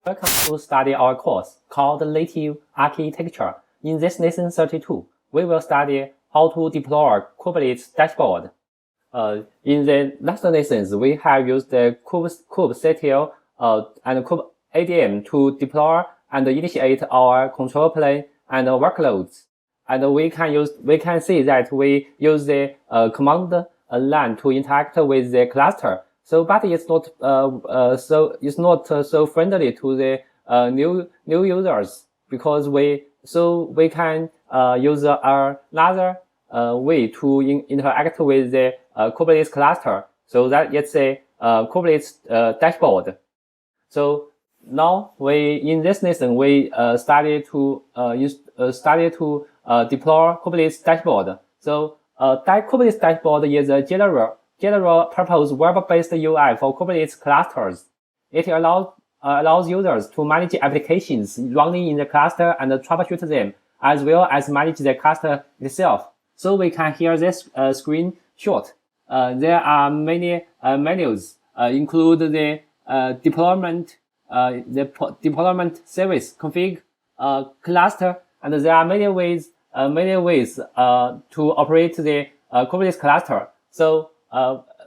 Welcome to study our course called Native Architecture. In this Lesson 32, we will study how to deploy Kubernetes dashboard. In the last lessons, we have used the kubectl and kubeadm to deploy and initiate our control plane and workloads. And we can see that we use the command line to interact with the cluster. So, but it's not so friendly to the new users, because we can use another way to interact with the Kubernetes cluster. So that it's a Kubernetes dashboard. So now in this lesson we study to deploy Kubernetes dashboard. So Kubernetes dashboard is a general purpose web-based UI for Kubernetes clusters. It allows users to manage applications running in the cluster and troubleshoot them, as well as manage the cluster itself. So we can hear this screenshot. There are many menus, include the deployment service, config, cluster, and there are many ways to operate the Kubernetes cluster.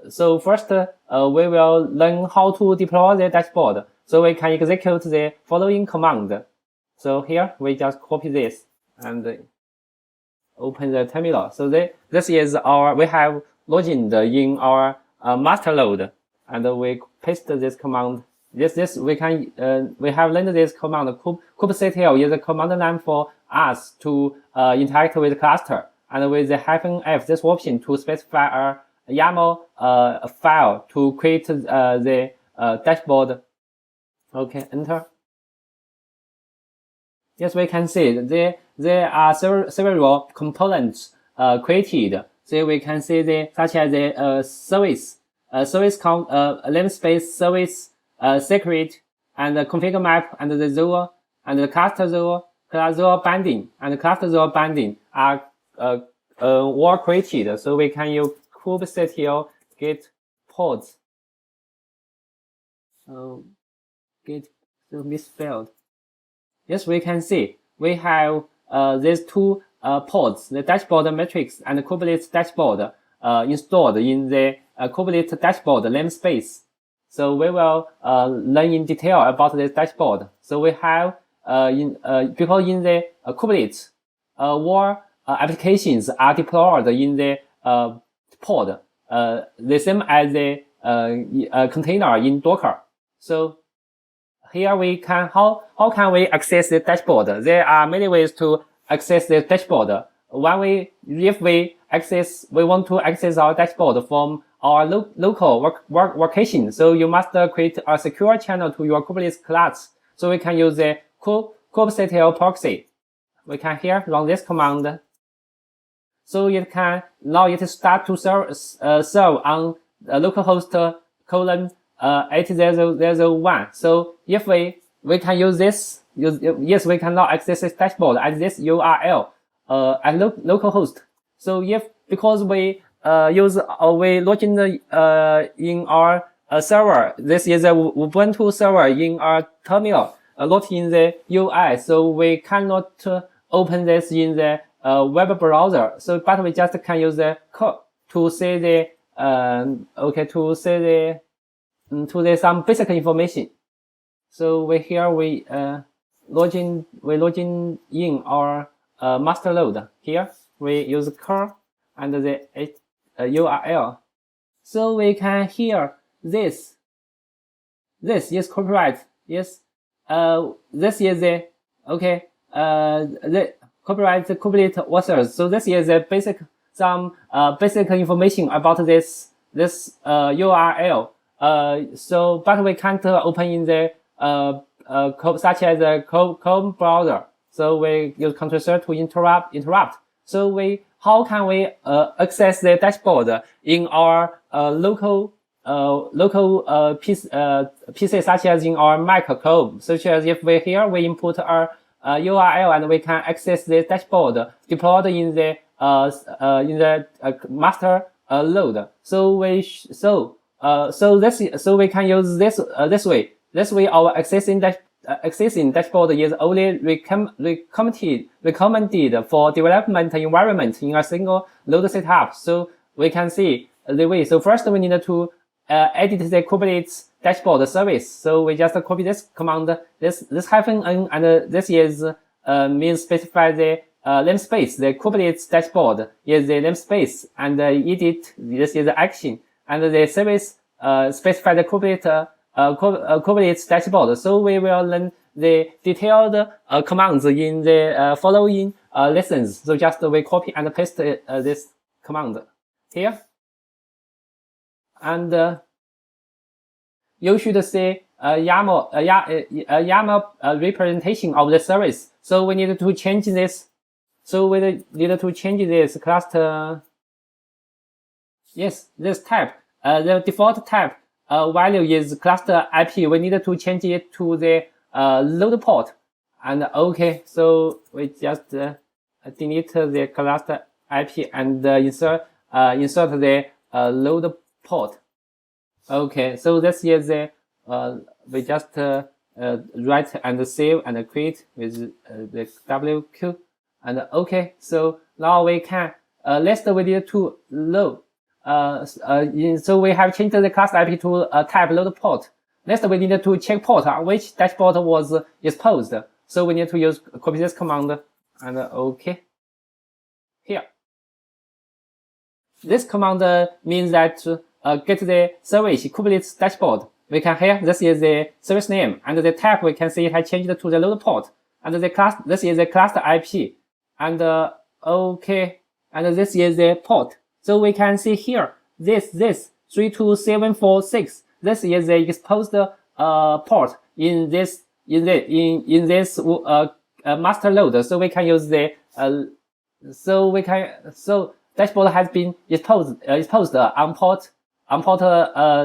So first, we will learn how to deploy the dashboard. So we can execute the following command. So here we just copy this and open the terminal. So this is we have logged in our master node, and we paste this command. We have learned this command. kubectl is a command line for us to interact with the cluster, and with the -f this option to specify a YAML file to create the dashboard. Okay, enter. Yes, we can see there are several components created. So we can see such as the service namespace, service secret, and the config map, and the zero, and the cluster zero, class zero binding, and cluster zero binding are all created. So we can use kubectl get pods. Get misspelled. Yes, we can see we have these two pods, the dashboard matrix and the Kubernetes dashboard installed in the Kubernetes dashboard namespace. So we will learn in detail about this dashboard. So we have because in the Kubernetes, all applications are deployed in the pod, the same as the container in Docker. So here we can how can we access the dashboard? There are many ways to access the dashboard. If we want to access our dashboard from our local workstation, so you must create a secure channel to your Kubernetes class. So we can use the kubectl proxy. We can here run this command. So it start to serve on localhost :8001. So if we can use this, yes, we cannot access this dashboard at this URL at localhost. So because we log in our server, this is a Ubuntu server in our terminal, not in the UI. So we cannot open this in the web browser. So, but we just can use the code to see the some basic information. So we log in our master node. Here we use curl and the URL. So we can hear this is copyright. Yes, this is the copyright Kubernetes authors. So this is some basic information about this URL. So but we can't open in the such as the Chrome browser. So we use Ctrl+ to interrupt. So how can we access the dashboard in our local PC, such as in our Mac Chrome, such as if we input our URL and we can access the dashboard deployed in the master node. So we can use this way. This way, our accessing existing dashboard is only recommended for development environment in a single node setup. So we can see the way. So first we need to edit the Kubernetes dashboard service. So we just copy this command, this -n, and this is means specify the namespace. The Kubernetes dashboard is the namespace, and edit, this is the action, and the service specify the Kubernetes dashboard. So we will learn the detailed commands in the following lessons. So just we copy and paste this command here, and you should see YAML representation of the service. So we need to change this. So we need to change this cluster. Yes, this type. The default type value is cluster IP. We need to change it to the load port. And okay, so we just delete the cluster IP and insert the load port. Okay, so this is the we just write and save and create with the WQ. And okay, so now we can next we need to load. So we have changed the class IP to type load port. Next we need to check port which dashboard was exposed. So we need to use copy this command and okay. Here, this command means that get the service Kubernetes dashboard. We can here, this is the service name, and the type we can see it has changed to the load port, and the class, this is the cluster IP, and okay, and this is the port. So we can see here, this 32746, this is the exposed port in this master load. So we can use the so dashboard has been exposed on port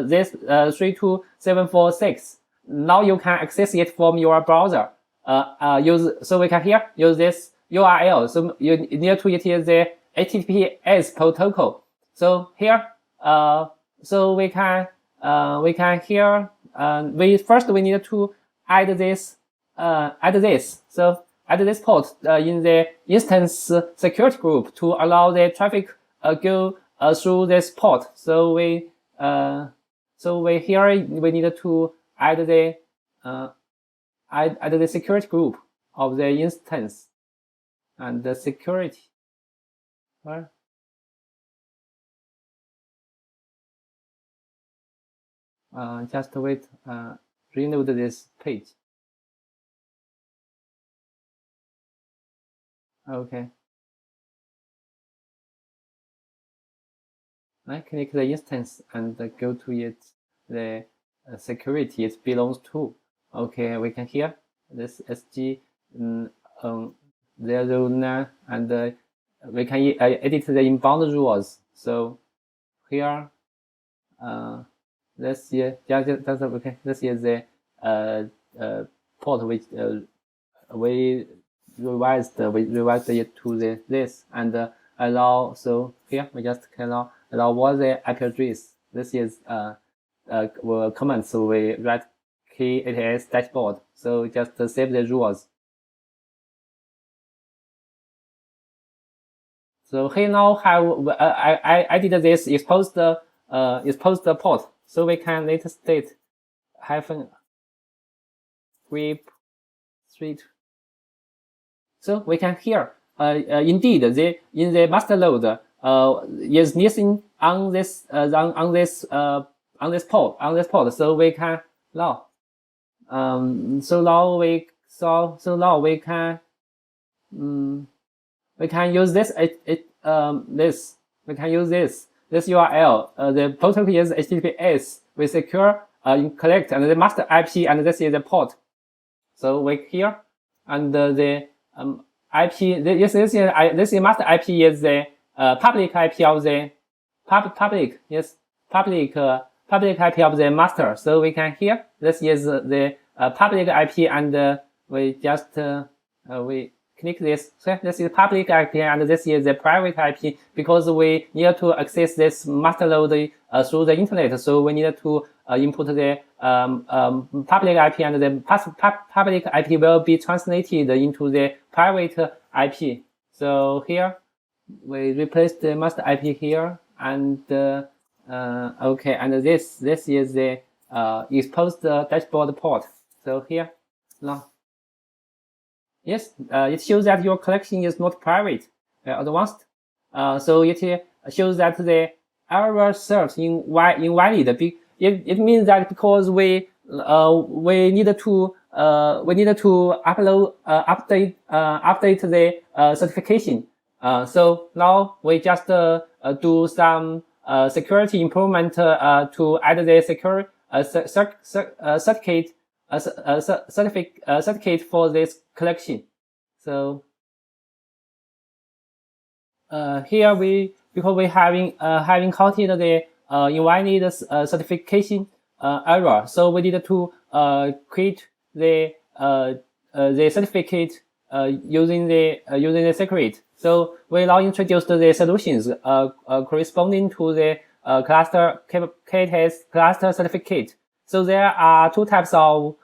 this 32746. Now you can access it from your browser. So we can here use this URL. So you need to use the HTTPS protocol. So here, so we can here, first we need to add this, So add this port in the instance security group to allow the traffic go through this port. So we here we need to add the add the security group of the instance and the security. Right? Just wait. Reload this page. Okay. I click the instance and go to it, the security it belongs to. Okay, we can hear this SG 09, and we can edit the inbound rules. So here, this is okay. This is the port which we revised it to this and allow. So here we just can allow what the IP address. This is command. So we write KATS dashboard. So just save the rules. So here now have I did this exposed port. So we can later state -grep 3. So we can hear indeed in the master load is missing on this port. So we can now we can use this we can use this URL. The protocol is HTTPS. We secure collect and the master IP, and this is the port. So we here, and the IP. This is master IP is the public IP of the public IP of the master. So we can here. This is the public IP, and we just we click this. So this is public IP, and this is the private IP, because we need to access this master load through the internet. So we need to input the public IP, and the public IP will be translated into the private IP. So here we replace the master IP here, and okay, and this is the exposed dashboard port. So here now, yes, it shows that your collection is not private, advanced. So it shows that the error served invalid. It means that because we need to update the certification. So now we just do some security improvement to add the secure certificate for this collection. So here because we having counted the invalid certification error, so we need to create the certificate using the secret. So we now introduced the solutions corresponding to the cluster Kubernetes cluster certificate. So there are two types of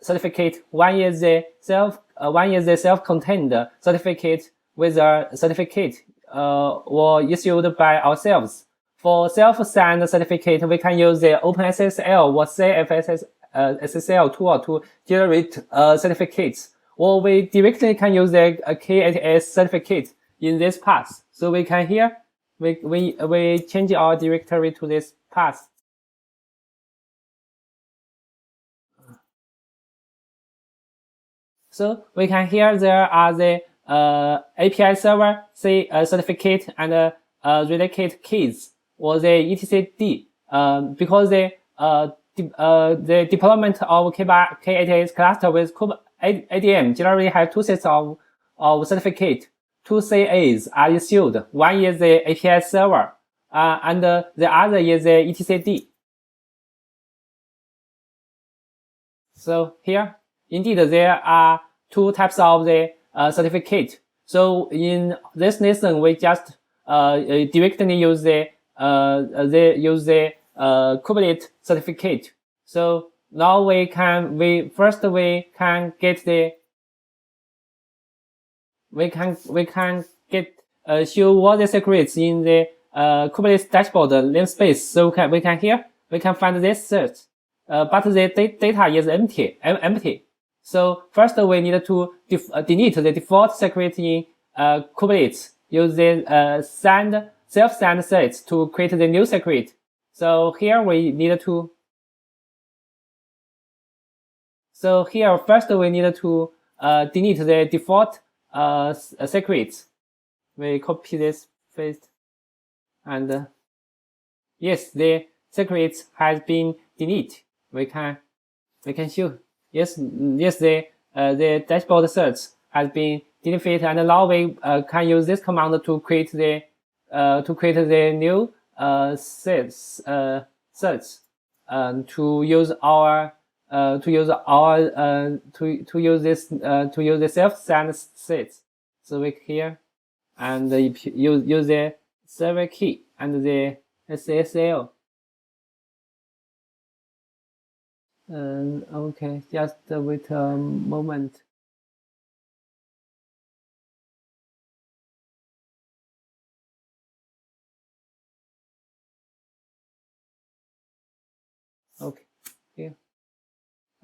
certificate. One is the self-contained certificate with a certificate or issued by ourselves. For self-signed certificate, we can use the OpenSSL or SSL tool to generate certificates, or we directly can use the K8S certificate in this path. So we can here we change our directory to this path. So we can here there are the API server certificate and related keys, or the etcd, because the deployment of K8S cluster with ADM generally have two sets of certificate. Two CAs are issued. One is the API server, and the other is the etcd. So here, indeed, there are two types of the certificate. So in this lesson, we just directly use the Kubernetes certificate. So now we can show all the secrets in the Kubernetes dashboard namespace. So we can find this search, but the data is empty. So first we need to delete the default secret in Kubernetes. Use the self-signed sets to create the new secret. So here we need to. So here first we need to delete the default secrets. We copy this paste, and yes, the secrets has been deleted. We can show. Yes, the dashboard search has been deleted, and now we can use this command to create the new search to use the self-signed sets. So we here and use the server key and the SSL. Okay, just wait a moment. Okay, here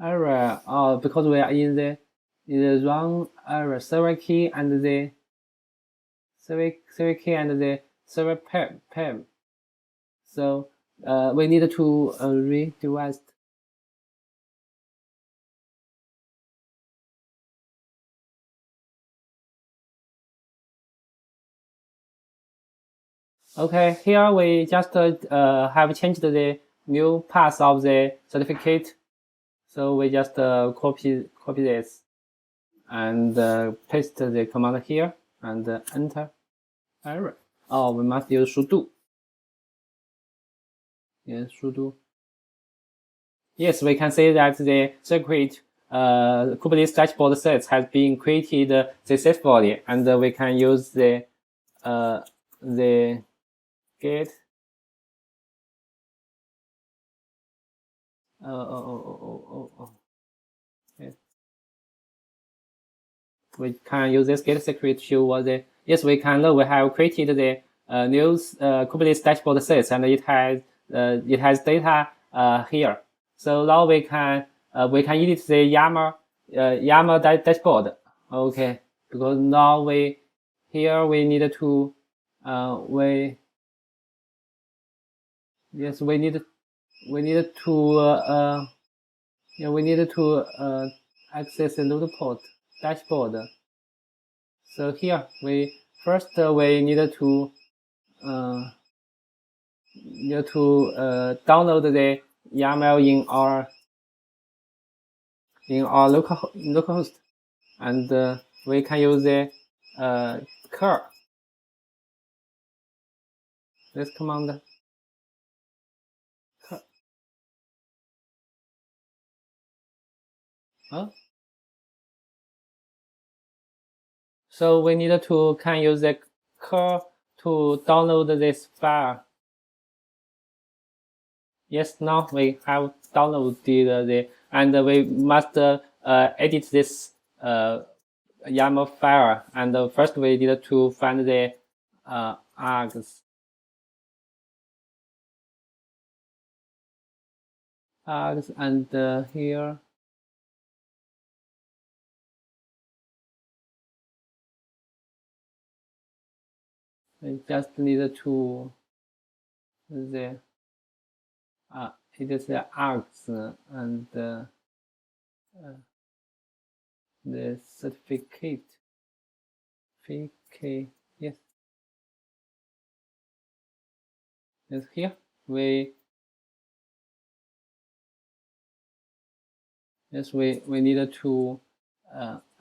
error. Because we are in the wrong error. Server key and the server key and the server pair. So we need to redirect. Okay, here we just have changed the new path of the certificate. So we just copy this and paste the command here and enter error. Oh, we must use sudo. Yes, sudo. Yes, we can see that the secret Kubernetes dashboard sets has been created successfully, and we can use the get Yes. We can use this get secret to what the yes we can look. We have created the new Kubernetes dashboard sets, and it has data here. So now we can edit the YAML dashboard. Okay, because now we need to we need to access the node port dashboard. So here we need to download the YAML in our localhost, and we can use the cur this command. So we need to can use the cur to download this file. Yes, now we have downloaded and we must edit this YAML file. And first we need to find the args. And here we just need to it is the args and the certificate. Yes. Yes, here we need to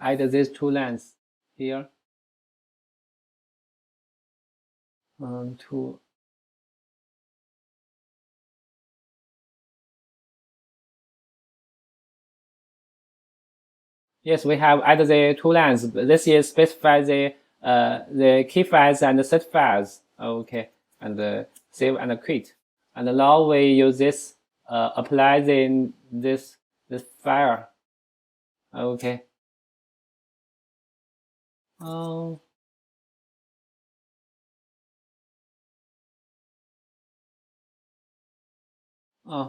add these two lines here to yes, we have added the two lines. This is specify the key files and the set files. Okay, and save and quit. And now we use this apply this file. Okay.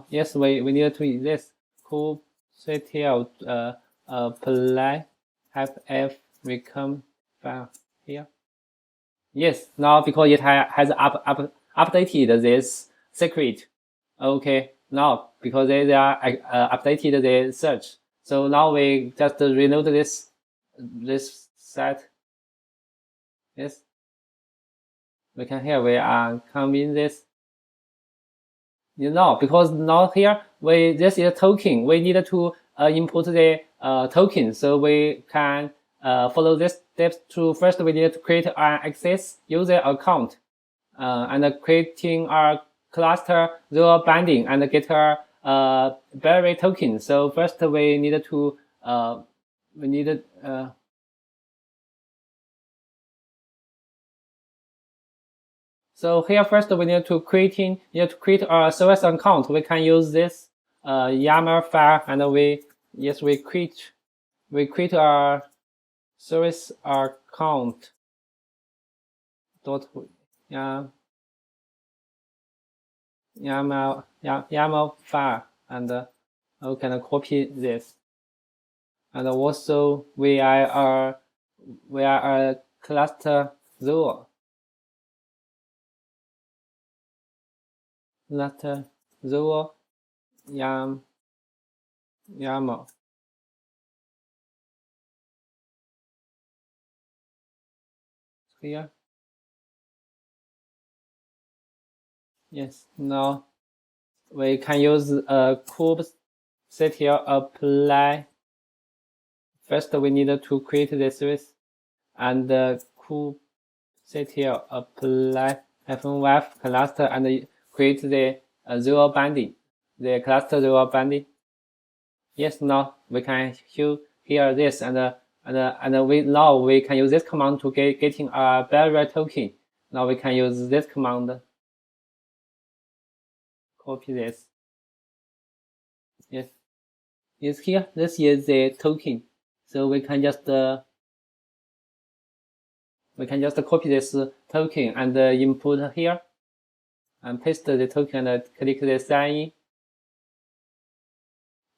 Yes, we need to use this kubectl apply ff recom file here. Yes, now because it has updated this secret. Okay, now because they are updated the search. So now we just reload this set. Yes, we can here we are coming this. Because now here this is a token. We need to input the token, so we can follow this steps. To first we need to create an access user account, and creating our cluster zero binding and get a berry token. So first we need to so here first we need to create a service account. We can use this YAML file, and we create our service account dot YAML file, and we can copy this. And also we are a cluster zero. Cluster zero YAML. Here. Yes, now we can use kubectl apply. First we need to create the service, and kubectl apply -f cluster, and create the zero binding, the cluster zero binding. Yes, now we can hear this, and we can use this command to getting a barrier token. Now we can use this command. Copy this. is here. This is the token. So we can just copy this token and input here and paste the token and click the sign in.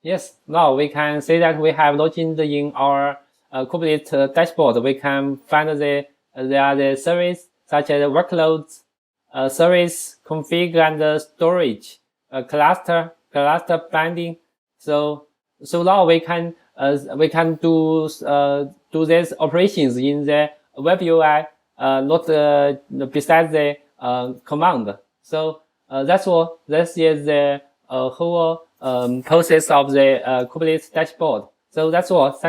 Yes, now we can see that we have logged in our Kubernetes dashboard. We can find there are the service such as workloads, service config and storage, cluster binding. So now we can do these operations in the web UI, not besides the command. So that's all. This is the whole process of the Kubernetes dashboard. So that's all. Thank you.